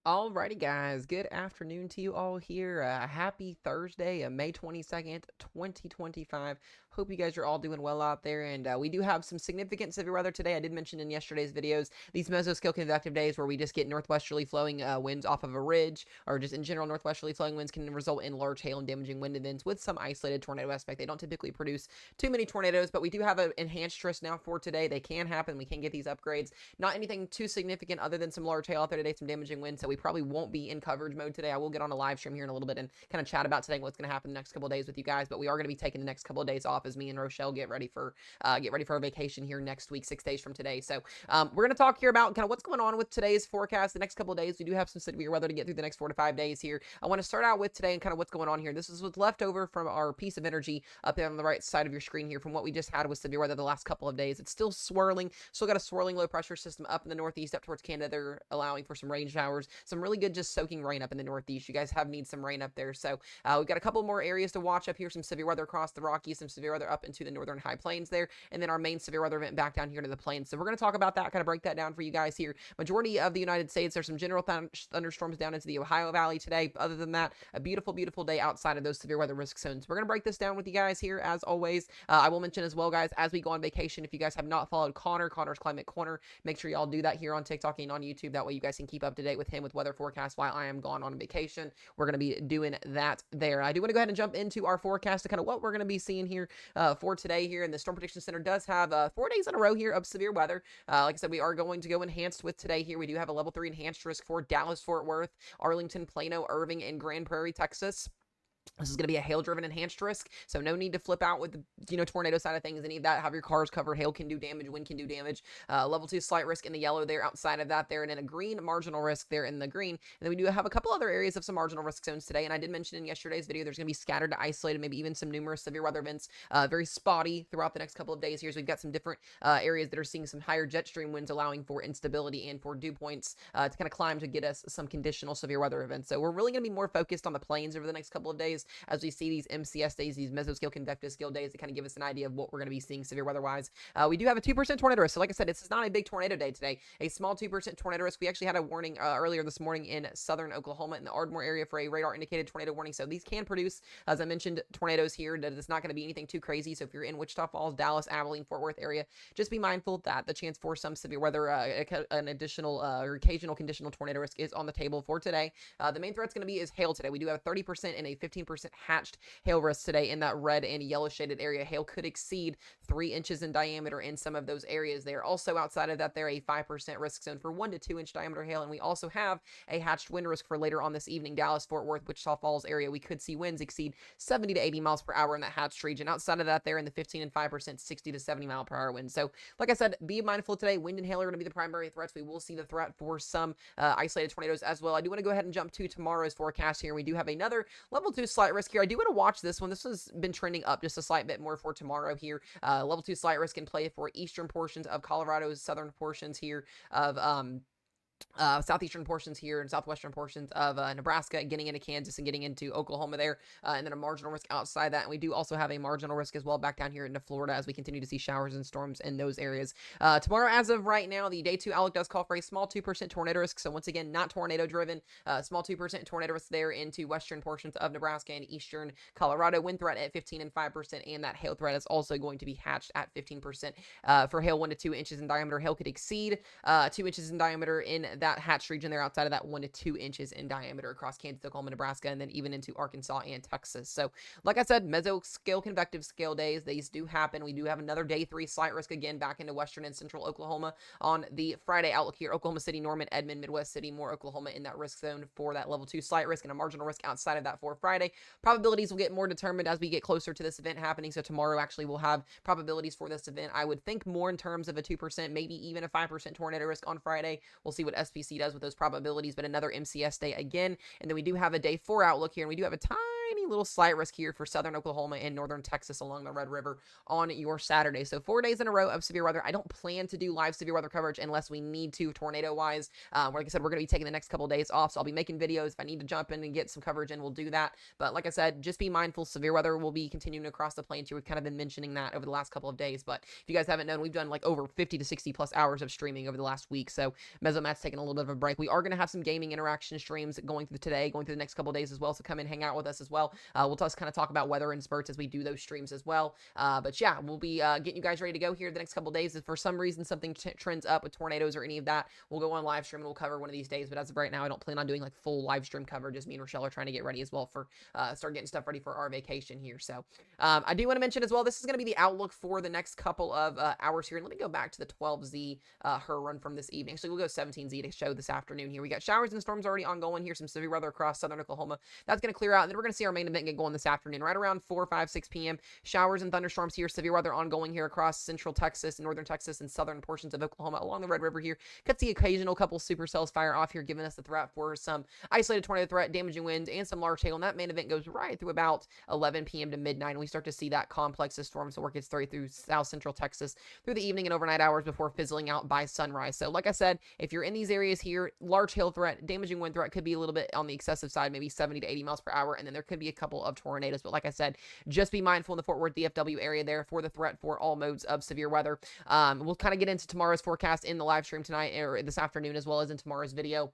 Alrighty, guys. Good afternoon to you all here. Happy Thursday, May 22nd, 2025. Hope you guys are all doing well out there. And we do have some significant severe weather today. I did mention in yesterday's videos these mesoscale convective days where we just get northwesterly flowing winds off of a ridge, or just in general, northwesterly flowing winds can result in large hail and damaging wind events with some isolated tornado aspect. They don't typically produce too many tornadoes, but we do have an enhanced risk now for today. They can happen. We can get these upgrades. Not anything too significant other than some large hail out there today, some damaging winds. So we probably won't be in coverage mode today. I will get on a live stream here in a little bit and kind of chat about today and what's going to happen the next couple of days with you guys. But we are going to be taking the next couple of days off as me and Rochelle get ready for our vacation here next week, 6 days from today. So we're going to talk here about kind of what's going on with today's forecast. The next couple of days, we do have some severe weather to get through the next 4 to 5 days here. I want to start out with today and kind of what's going on here. This is what's left over from our piece of energy up there on the right side of your screen here from what we just had with severe weather the last couple of days. It's still swirling, still got a swirling low pressure system up in the northeast up towards Canada. They're allowing for some rain showers, some really good just soaking rain up in the northeast. You guys have need some rain up there. So we've got a couple more areas to watch up here, some severe weather across the Rockies, some severe weather up into the northern high plains there, and then our main severe weather event back down here to the plains. So we're going to talk about that, kind of break that down for you guys here. Majority of the United States, there's some general thunderstorms down into the Ohio Valley today. Other than that, a beautiful, beautiful day outside of those severe weather risk zones. We're going to break this down with you guys here as always. I will mention as well, guys, as we go on vacation, if you guys have not followed Connor's Climate Corner, make sure y'all do that here on TikTok and on YouTube. That way you guys can keep up to date with him with weather forecasts while I am gone on vacation. We're going to be doing that there. I do want to go ahead and jump into our forecast to kind of what we're going to be seeing here for today here. And the Storm Prediction Center does have 4 days in a row here of severe weather. Like I said, we are going to go enhanced with today here. We do have a level 3 enhanced risk for Dallas, Fort Worth, Arlington, Plano, Irving, and Grand Prairie, Texas. This is going to be a hail-driven enhanced risk, so no need to flip out with the tornado side of things. Any of that, have your cars covered. Hail can do damage, wind can do damage. Level 2 slight risk in the yellow there outside of that there, and then a green marginal risk there in the green. And then we do have a couple other areas of some marginal risk zones today, and I did mention in yesterday's video there's going to be scattered to isolated, maybe even some numerous severe weather events, very spotty throughout the next couple of days here. So we've got some different areas that are seeing some higher jet stream winds, allowing for instability and for dew points to kind of climb to get us some conditional severe weather events. So we're really going to be more focused on the plains over the next couple of days as we see these MCS days, these mesoscale convective scale days, to kind of give us an idea of what we're going to be seeing severe weather wise. We do have a 2% tornado risk. So like I said, this is not a big tornado day today, a small 2% tornado risk. We actually had a warning earlier this morning in southern Oklahoma in the Ardmore area for a radar indicated tornado warning. So these can produce, as I mentioned, tornadoes here. That it's not going to be anything too crazy. So if you're in Wichita Falls, Dallas, Abilene, Fort Worth area, just be mindful that the chance for some severe weather, an additional or occasional conditional tornado risk is on the table for today. The main threat's going to be is hail today. We do have 30% and a 15% hatched hail risk today in that red and yellow shaded area. Hail could exceed 3 inches in diameter in some of those areas. They are also outside of that, they're a 5% risk zone for 1 to 2 inch diameter hail. And we also have a hatched wind risk for later on this evening. Dallas, Fort Worth, Wichita Falls area, we could see winds exceed 70 to 80 miles per hour in that hatched region. Outside of that, they're in the 15 and 5%, 60 to 70 mile per hour winds. So like I said, be mindful today. Wind and hail are going to be the primary threats. We will see the threat for some isolated tornadoes as well. I do want to go ahead and jump to tomorrow's forecast here. We do have another level 2 slight risk here. I do want to watch this one. This has been trending up just a slight bit more for tomorrow here. Level 2 slight risk in play for eastern portions of Colorado's southern portions here of southeastern portions here and southwestern portions of Nebraska, getting into Kansas and getting into Oklahoma there, and then a marginal risk outside that. And we do also have a marginal risk as well back down here into Florida as we continue to see showers and storms in those areas. Tomorrow, as of right now, the day 2 outlook does call for a small 2% tornado risk. So once again, not tornado driven, small 2% tornado risk there into western portions of Nebraska and eastern Colorado. Wind threat at 15 and 5%, and that hail threat is also going to be hatched at 15%. For hail 1 to 2 inches in diameter, hail could exceed 2 inches in diameter in that hatched region there outside of that 1 to 2 inches in diameter across Kansas, Oklahoma, Nebraska, and then even into Arkansas and Texas. So like I said, mesoscale convective scale days, these do happen. We do have another day 3 slight risk again back into western and central Oklahoma on the Friday outlook here. Oklahoma City, Norman, Edmond, Midwest City, more Oklahoma in that risk zone for that level 2 slight risk, and a marginal risk outside of that for Friday. Probabilities will get more determined as we get closer to this event happening. So tomorrow actually we'll have probabilities for this event. I would think more in terms of a 2%, maybe even a 5% tornado risk on Friday. We'll see what SPC does with those probabilities, but another MCS day again. And then we do have a day 4 outlook here, and we do have a tiny tiny little slight risk here for southern Oklahoma and northern Texas along the Red River on your Saturday. So 4 days in a row of severe weather. I don't plan to do live severe weather coverage unless we need to tornado wise. Like I said, we're going to be taking the next couple of days off, so I'll be making videos. If I need to jump in and get some coverage in, we'll do that. But like I said, just be mindful. Severe weather will be continuing across the plains here. We've kind of been mentioning that over the last couple of days. But if you guys haven't known, we've done like over 50 to 60 plus hours of streaming over the last week. So Mesomat's taking a little bit of a break. We are going to have some gaming interaction streams going through today, going through the next couple of days as well. So come and hang out with us as well. We'll just kind of talk about weather in spurts as we do those streams as well. But yeah, we'll be getting you guys ready to go here the next couple of days. If for some reason something trends up with tornadoes or any of that, we'll go on live stream and we'll cover one of these days. But as of right now, I don't plan on doing like full live stream coverage. Just me and Rochelle are trying to get ready as well for start getting stuff ready for our vacation here. So I do want to mention as well, this is going to be the outlook for the next couple of hours here. And let me go back to the 12Z her run from this evening. So we'll go 17Z to show this afternoon here. We got showers and storms already ongoing here. Some severe weather across southern Oklahoma. That's going to clear out. And then we're going to see our main event get going this afternoon, right around 4, 5, 6 p.m. Showers and thunderstorms here. Severe weather ongoing here across central Texas, northern Texas, and southern portions of Oklahoma along the Red River here. Could see occasional couple supercells fire off here, giving us the threat for some isolated tornado threat, damaging winds, and some large hail. And that main event goes right through about 11 p.m. to midnight. And we start to see that complex of storms work its way through south central Texas through the evening and overnight hours before fizzling out by sunrise. So like I said, if you're in these areas here, large hail threat, damaging wind threat could be a little bit on the excessive side, maybe 70 to 80 miles per hour. And then there could be a couple of tornadoes. But like I said, just be mindful in the Fort Worth DFW area there for the threat for all modes of severe weather. We'll kind of get into tomorrow's forecast in the live stream tonight or this afternoon, as well as in tomorrow's video.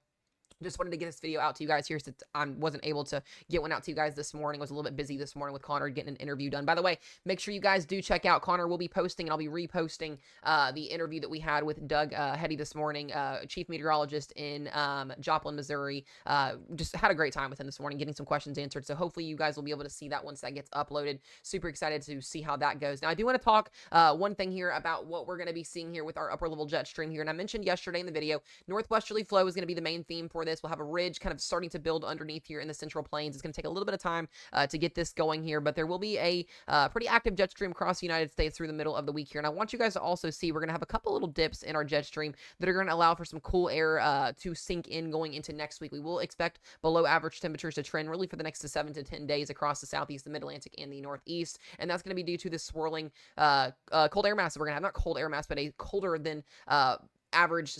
Just wanted to get this video out to you guys here since I wasn't able to get one out to you guys this morning. I was a little bit busy this morning with Connor getting an interview done. By the way, make sure you guys do check out Connor. Will be posting and I'll be reposting the interview that we had with Doug Hetty this morning, chief meteorologist in Joplin, Missouri. Just had a great time with him this morning, getting some questions answered. So hopefully you guys will be able to see that once that gets uploaded. Super excited to see how that goes. Now I do want to talk one thing here about what we're going to be seeing here with our upper level jet stream here. And I mentioned yesterday in the video, northwesterly flow is going to be the main theme for this. We'll have a ridge kind of starting to build underneath here in the central plains. It's going to take a little bit of time to get this going here, but there will be a pretty active jet stream across the United States through the middle of the week here. And I want you guys to also see we're going to have a couple little dips in our jet stream that are going to allow for some cool air to sink in going into next week. We will expect below average temperatures to trend really for the next 7 to 10 days across the southeast, the mid-Atlantic, and the northeast. And that's going to be due to the swirling cold air mass that we're going to have. Not cold air mass, but a colder than average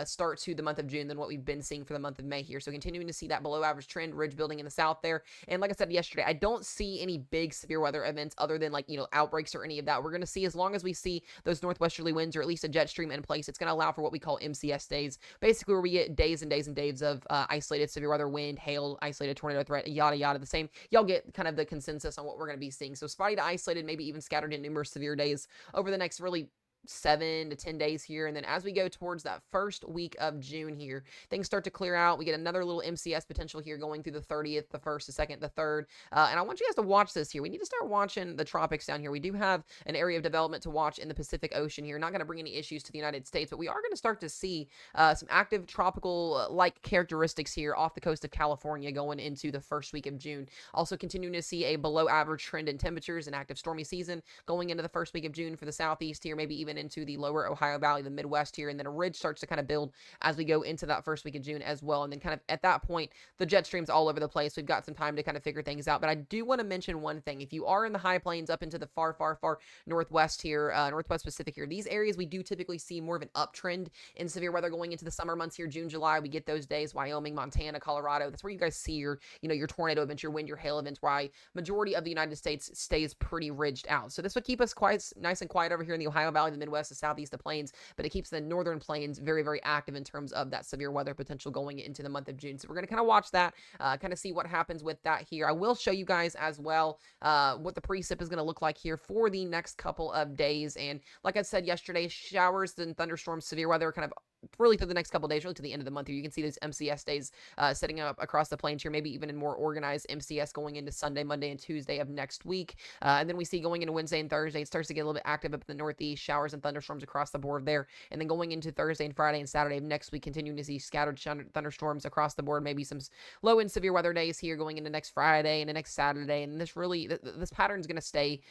start to the month of June than what we've been seeing for the month of May here. So continuing to see that below average trend, ridge building in the south there. And like I said yesterday, I don't see any big severe weather events other than like, outbreaks or any of that. We're going to see, as long as we see those northwesterly winds or at least a jet stream in place, it's going to allow for what we call MCS days, basically where we get days and days and days of isolated severe weather, wind, hail, isolated tornado threat, yada, yada, the same. Y'all get kind of the consensus on what we're going to be seeing. So spotty to isolated, maybe even scattered in numerous severe days over the next really 7 to 10 days here. And then as we go towards that first week of June here, things start to clear out. We get another little MCS potential here going through the 30th, the 1st, the 2nd, the 3rd. And I want you guys to watch this here. We need to start watching the tropics down here. We do have an area of development to watch in the Pacific Ocean here. Not going to bring any issues to the United States, but we are going to start to see some active tropical-like characteristics here off the coast of California going into the first week of June. Also continuing to see a below average trend in temperatures and active stormy season going into the first week of June for the southeast here, maybe even into the lower Ohio Valley, the Midwest here, and then a ridge starts to kind of build as we go into that first week of June as well. And then kind of at that point, the jet stream's all over the place. We've got some time to kind of figure things out. But I do want to mention one thing. If you are in the high plains up into the far, far, far northwest here, Northwest Pacific here, these areas we do typically see more of an uptrend in severe weather going into the summer months here, June, July. We get those days, Wyoming, Montana, Colorado. That's where you guys see your, your tornado events, your wind, your hail events, why majority of the United States stays pretty ridged out. So this would keep us quite nice and quiet over here in the Ohio Valley, the Midwest, the Southeast, the plains, but it keeps the northern plains very, very active in terms of that severe weather potential going into the month of June. So we're going to kind of watch that, kind of see what happens with that here. I will show you guys as well what the precip is going to look like here for the next couple of days. And like I said yesterday, showers and thunderstorms, severe weather kind of really through the next couple of days, really to the end of the month here. You can see those MCS days setting up across the plains here, maybe even in more organized MCS going into Sunday, Monday, and Tuesday of next week. And then we see going into Wednesday and Thursday, it starts to get a little bit active up in the northeast, showers and thunderstorms across the board there. And then going into Thursday and Friday and Saturday of next week, continuing to see scattered thunderstorms across the board, maybe some low and severe weather days here going into next Friday and the next Saturday. And this pattern is going to stay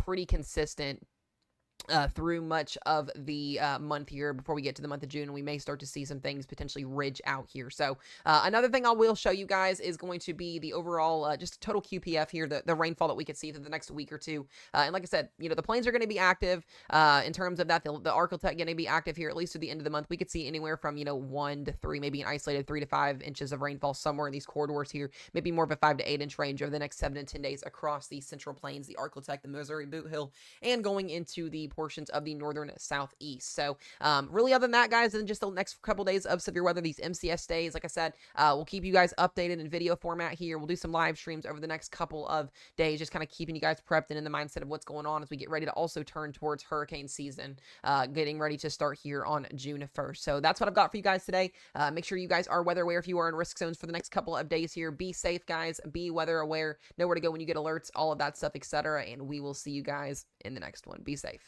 pretty consistent through much of the month here before we get to the month of June. We may start to see some things potentially ridge out here. So another thing I will show you guys is going to be the overall just total QPF here, the rainfall that we could see through the next week or two. And like I said, the plains are going to be active in terms of that. The Arcotech going to be active here at least through the end of the month. We could see anywhere from 1 to 3, maybe an isolated 3 to 5 inches of rainfall somewhere in these corridors here. Maybe more of a 5 to 8 inch range over the next 7 to 10 days across the Central Plains, the Arcotech, the Missouri Boot Hill, and going into the portions of the northern southeast. So really, other than that, guys, and just the next couple days of severe weather, these MCS days, like I said, we'll keep you guys updated in video format here. We'll do some live streams over the next couple of days, just kind of keeping you guys prepped and in the mindset of what's going on as we get ready to also turn towards hurricane season, getting ready to start here on June 1st. So that's what I've got for you guys today. Make sure you guys are weather aware if you are in risk zones for the next couple of days here. Be safe, guys. Be weather aware. Know where to go when you get alerts, all of that stuff, etc. And we will see you guys in the next one. Be safe.